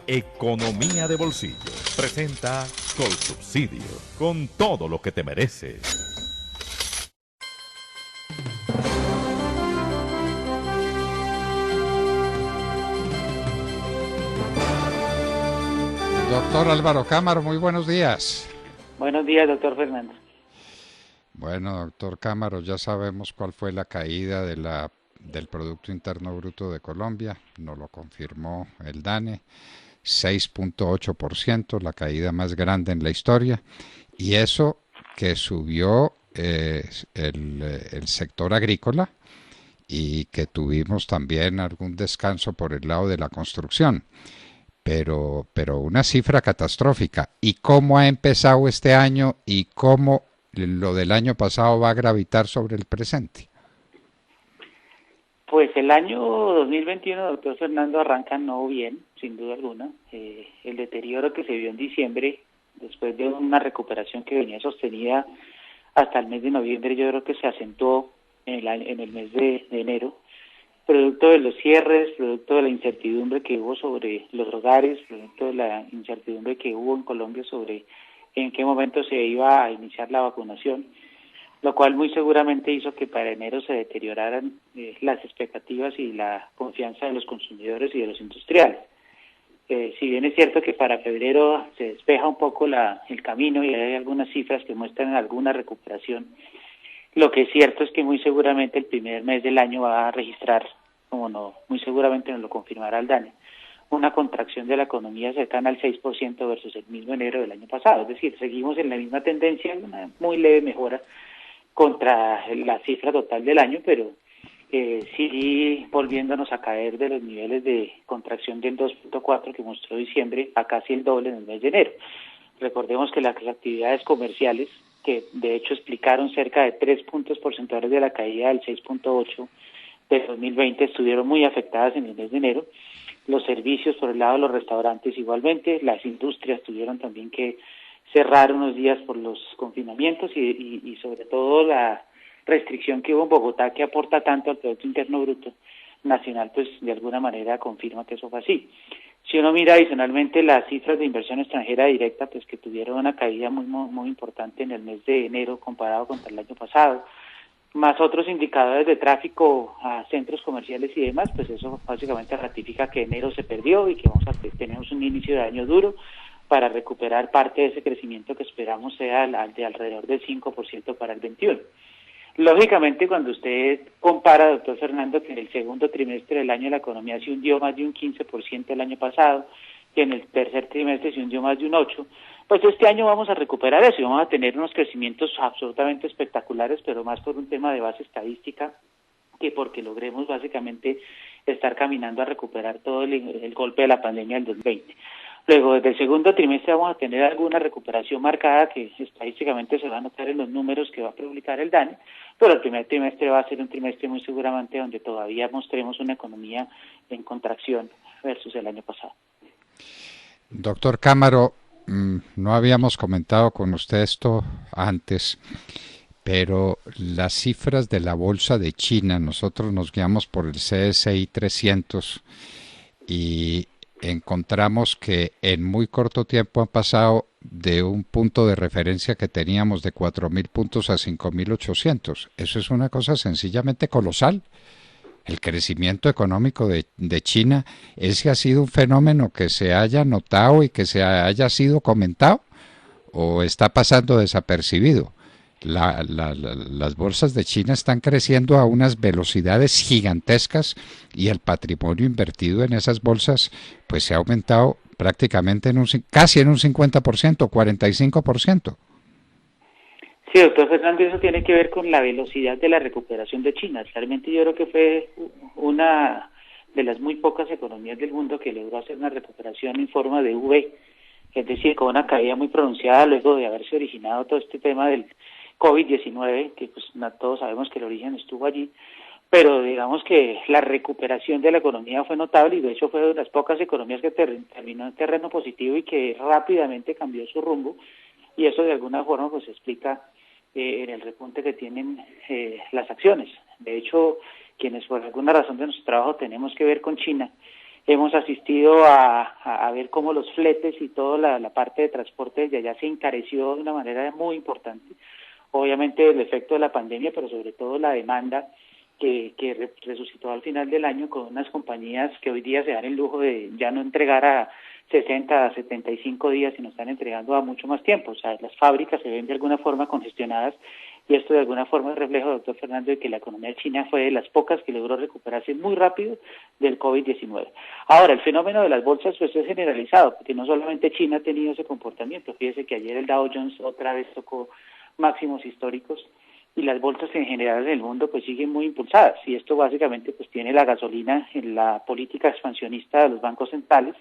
Economía de Bolsillo presenta Colsubsidio, con todo lo que te mereces. Doctor Álvaro Cámara, muy buenos días. Buenos días, doctor Fernando. Bueno, doctor Cámara, ya sabemos cuál fue la caída del Producto Interno Bruto de Colombia, nos lo confirmó el DANE, 6.8%, la caída más grande en la historia, y eso que subió el sector agrícola y que tuvimos también algún descanso por el lado de la construcción. Pero una cifra catastrófica. ¿Y cómo ha empezado este año y cómo lo del año pasado va a gravitar sobre el presente? Pues el año 2021, doctor Fernando, arranca no bien, sin duda alguna. El deterioro que se vio en diciembre, después de una recuperación que venía sostenida hasta el mes de noviembre, yo creo que se acentuó en el mes de enero, producto de los cierres, producto de la incertidumbre que hubo sobre los hogares, producto de la incertidumbre que hubo en Colombia sobre en qué momento se iba a iniciar la vacunación, lo cual muy seguramente hizo que para enero se deterioraran las expectativas y la confianza de los consumidores y de los industriales. Si bien es cierto que para febrero se despeja un poco el camino y hay algunas cifras que muestran alguna recuperación, lo que es cierto es que muy seguramente el primer mes del año va a registrar, como no, muy seguramente nos lo confirmará el DANE, una contracción de la economía cercana al 6% versus el mismo enero del año pasado. Es decir, seguimos en la misma tendencia, una muy leve mejora contra la cifra total del año, pero sí volviéndonos a caer de los niveles de contracción del 2.4 que mostró diciembre a casi el doble en el mes de enero. Recordemos que las actividades comerciales, que de hecho explicaron cerca de 3 puntos porcentuales de la caída del 6.8 de 2020, estuvieron muy afectadas en el mes de enero. Los servicios, por el lado de los restaurantes igualmente, las industrias tuvieron también que cerrar unos días por los confinamientos y sobre todo la restricción que hubo en Bogotá, que aporta tanto al Producto Interno Bruto Nacional, pues de alguna manera confirma que eso fue así. Si uno mira adicionalmente las cifras de inversión extranjera directa, pues que tuvieron una caída muy importante en el mes de enero comparado con el año pasado, más otros indicadores de tráfico a centros comerciales y demás, pues eso básicamente ratifica que enero se perdió y que tenemos un inicio de año duro para recuperar parte de ese crecimiento que esperamos sea de alrededor del 5% para el 21. Lógicamente, cuando usted compara, doctor Fernando, que en el segundo trimestre del año la economía se hundió más de un 15% el año pasado, que en el tercer trimestre se hundió más de un 8%, pues este año vamos a recuperar eso y vamos a tener unos crecimientos absolutamente espectaculares, pero más por un tema de base estadística que porque logremos básicamente estar caminando a recuperar todo el golpe de la pandemia del 2020. Luego, desde el segundo trimestre vamos a tener alguna recuperación marcada que estadísticamente se va a notar en los números que va a publicar el DANE, pero el primer trimestre va a ser un trimestre muy seguramente donde todavía mostremos una economía en contracción versus el año pasado. Doctor Cámara, no habíamos comentado con usted esto antes, pero las cifras de la bolsa de China, nosotros nos guiamos por el CSI 300 y encontramos que en muy corto tiempo han pasado de un punto de referencia que teníamos de 4.000 puntos a 5.800. Eso es una cosa sencillamente colosal. El crecimiento económico de China, ¿ese ha sido un fenómeno que se haya notado y que se haya sido comentado o está pasando desapercibido? Las bolsas de China están creciendo a unas velocidades gigantescas y el patrimonio invertido en esas bolsas pues se ha aumentado prácticamente casi en un 50%, 45%. Sí, doctor Fernández, eso tiene que ver con la velocidad de la recuperación de China. Realmente yo creo que fue una de las muy pocas economías del mundo que logró hacer una recuperación en forma de V, es decir, con una caída muy pronunciada luego de haberse originado todo este tema del COVID-19, que pues todos sabemos que el origen estuvo allí, pero digamos que la recuperación de la economía fue notable y de hecho fue de las pocas economías que terminó en terreno positivo y que rápidamente cambió su rumbo, y eso de alguna forma pues explica en el repunte que tienen las acciones. De hecho, quienes por alguna razón de nuestro trabajo tenemos que ver con China, Hemos asistido a ver cómo los fletes y toda la parte de transporte desde allá se encareció de una manera muy importante. Obviamente el efecto de la pandemia, pero sobre todo la demanda que resucitó al final del año con unas compañías que hoy día se dan el lujo de ya no entregar a 60 a 75 días, sino están entregando a mucho más tiempo. O sea, las fábricas se ven de alguna forma congestionadas y esto de alguna forma es reflejo, doctor Fernando, de que la economía china fue de las pocas que logró recuperarse muy rápido del COVID-19. Ahora, el fenómeno de las bolsas pues es generalizado, porque no solamente China ha tenido ese comportamiento. Fíjese que ayer el Dow Jones otra vez tocó máximos históricos y las bolsas en general en el mundo pues siguen muy impulsadas, y esto básicamente pues tiene la gasolina en la política expansionista de los bancos centrales,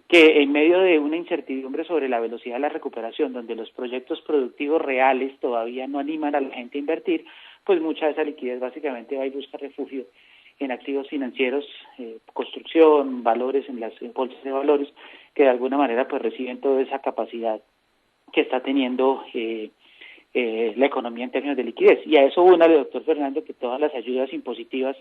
que en medio de una incertidumbre sobre la velocidad de la recuperación, donde los proyectos productivos reales todavía no animan a la gente a invertir, pues mucha de esa liquidez básicamente va y busca refugio en activos financieros, construcción, valores en las bolsas de valores, que de alguna manera pues reciben toda esa capacidad que está teniendo la economía en términos de liquidez. Y a eso únale, doctor Fernando, que todas las ayudas impositivas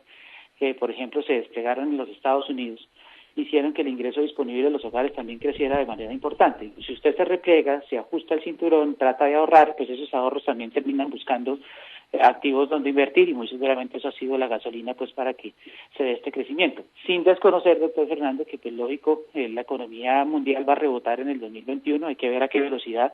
que, por ejemplo, se desplegaron en los Estados Unidos, hicieron que el ingreso disponible de los hogares también creciera de manera importante. Si usted se repliega, se ajusta el cinturón, trata de ahorrar, pues esos ahorros también terminan buscando activos donde invertir, y muy seguramente eso ha sido la gasolina pues para que se dé este crecimiento. Sin desconocer, doctor Fernando, que pues lógico, la economía mundial va a rebotar en el 2021, hay que ver a qué velocidad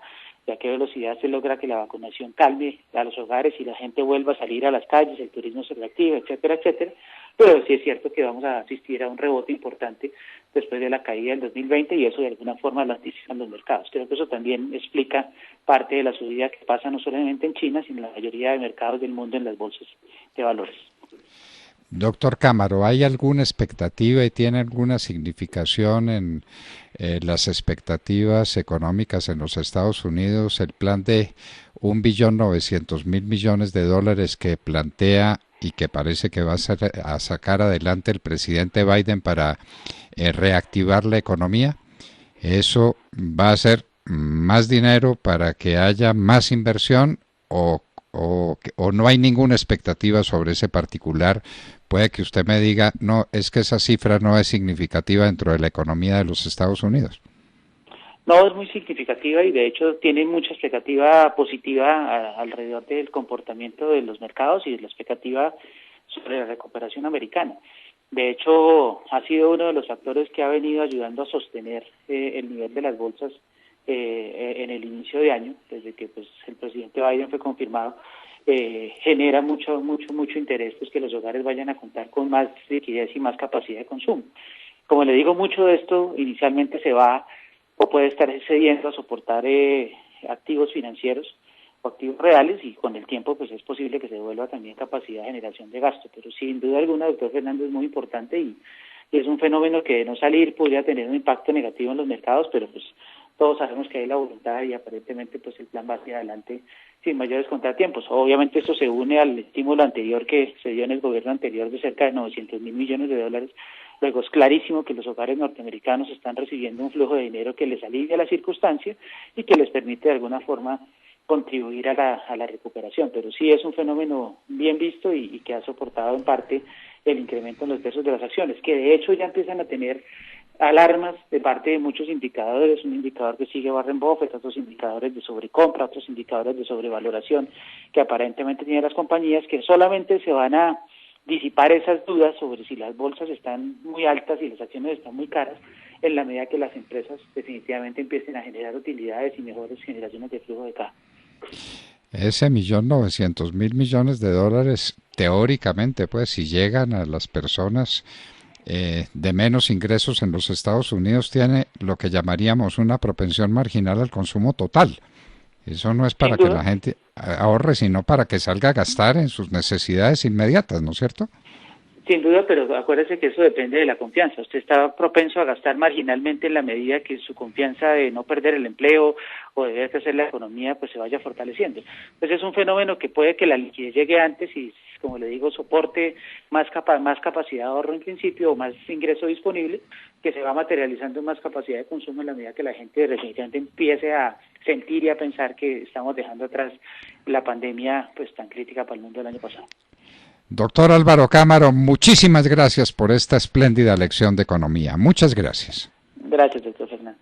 se logra que la vacunación calme a los hogares y la gente vuelva a salir a las calles, el turismo se reactiva, etcétera, etcétera. Pero sí es cierto que vamos a asistir a un rebote importante después de la caída del 2020, y eso de alguna forma lo anticipan los mercados. Creo que eso también explica parte de la subida que pasa no solamente en China, sino en la mayoría de mercados del mundo en las bolsas de valores. Doctor Cámaro, ¿hay alguna expectativa y tiene alguna significación en las expectativas económicas en los Estados Unidos el plan de $1.900.000.000.000 que plantea y que parece que va a sacar adelante el presidente Biden para reactivar la economía? ¿Eso va a ser más dinero para que haya más inversión o no hay ninguna expectativa sobre ese particular? Puede que usted me diga, no, es que esa cifra no es significativa dentro de la economía de los Estados Unidos. No, es muy significativa y de hecho tiene mucha expectativa positiva alrededor del comportamiento de los mercados y de la expectativa sobre la recuperación americana. De hecho, ha sido uno de los factores que ha venido ayudando a sostener el nivel de las bolsas en el inicio de año, desde que pues el presidente Biden fue confirmado. Genera mucho interés pues que los hogares vayan a contar con más liquidez y más capacidad de consumo. Como le digo, mucho de esto inicialmente se va o puede estar cediendo a soportar activos financieros o activos reales, y con el tiempo pues es posible que se devuelva también capacidad de generación de gasto, pero sin duda alguna, doctor Fernando, es muy importante y es un fenómeno que de no salir podría tener un impacto negativo en los mercados, pero pues todos sabemos que hay la voluntad y aparentemente pues el plan va hacia adelante sin mayores contratiempos. Obviamente esto se une al estímulo anterior que se dio en el gobierno anterior de cerca de $900.000.000.000. Luego es clarísimo que los hogares norteamericanos están recibiendo un flujo de dinero que les alivia la circunstancia y que les permite de alguna forma contribuir a la recuperación, pero sí es un fenómeno bien visto y que ha soportado en parte el incremento en los precios de las acciones, que de hecho ya empiezan a tener alarmas de parte de muchos indicadores, un indicador que sigue Warren Buffett, otros indicadores de sobrecompra, otros indicadores de sobrevaloración que aparentemente tienen las compañías, que solamente se van a disipar esas dudas sobre si las bolsas están muy altas y las acciones están muy caras, en la medida que las empresas definitivamente empiecen a generar utilidades y mejores generaciones de flujo de caja. Ese $1.900.000.000.000, teóricamente, pues, si llegan a las personas de menos ingresos en los Estados Unidos, tiene lo que llamaríamos una propensión marginal al consumo total. Eso no es para que la gente ahorre, sino para que salga a gastar en sus necesidades inmediatas, ¿no es cierto? Sin duda, pero acuérdese que eso depende de la confianza. Usted está propenso a gastar marginalmente en la medida que su confianza de no perder el empleo o de ver crecer la economía pues se vaya fortaleciendo. Pues es un fenómeno que puede que la liquidez llegue antes y, como le digo, soporte más capacidad de ahorro en principio o más ingreso disponible, que se va materializando en más capacidad de consumo en la medida que la gente definitivamente empiece a sentir y a pensar que estamos dejando atrás la pandemia pues tan crítica para el mundo del año pasado. Doctor Álvaro Cámaro, muchísimas gracias por esta espléndida lección de economía. Muchas gracias. Gracias, doctor Fernando.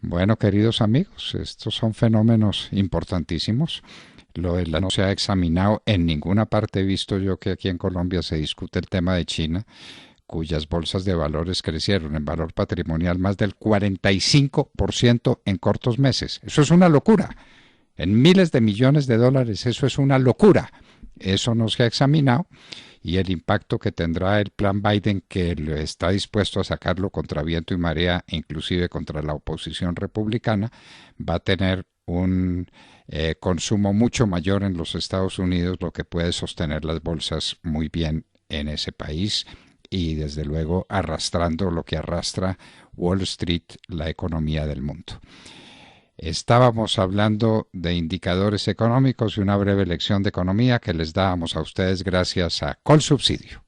Bueno, queridos amigos, estos son fenómenos importantísimos. Lo de la no se ha examinado en ninguna parte. He visto yo que aquí en Colombia se discute el tema de China, cuyas bolsas de valores crecieron en valor patrimonial más del 45% en cortos meses. Eso es una locura. En miles de millones de dólares, eso es una locura. Eso no se ha examinado, y el impacto que tendrá el plan Biden, que está dispuesto a sacarlo contra viento y marea, inclusive contra la oposición republicana, va a tener un consumo mucho mayor en los Estados Unidos, lo que puede sostener las bolsas muy bien en ese país y desde luego arrastrando lo que arrastra Wall Street, la economía del mundo. Estábamos hablando de indicadores económicos y una breve lección de economía que les dábamos a ustedes gracias a Colsubsidio.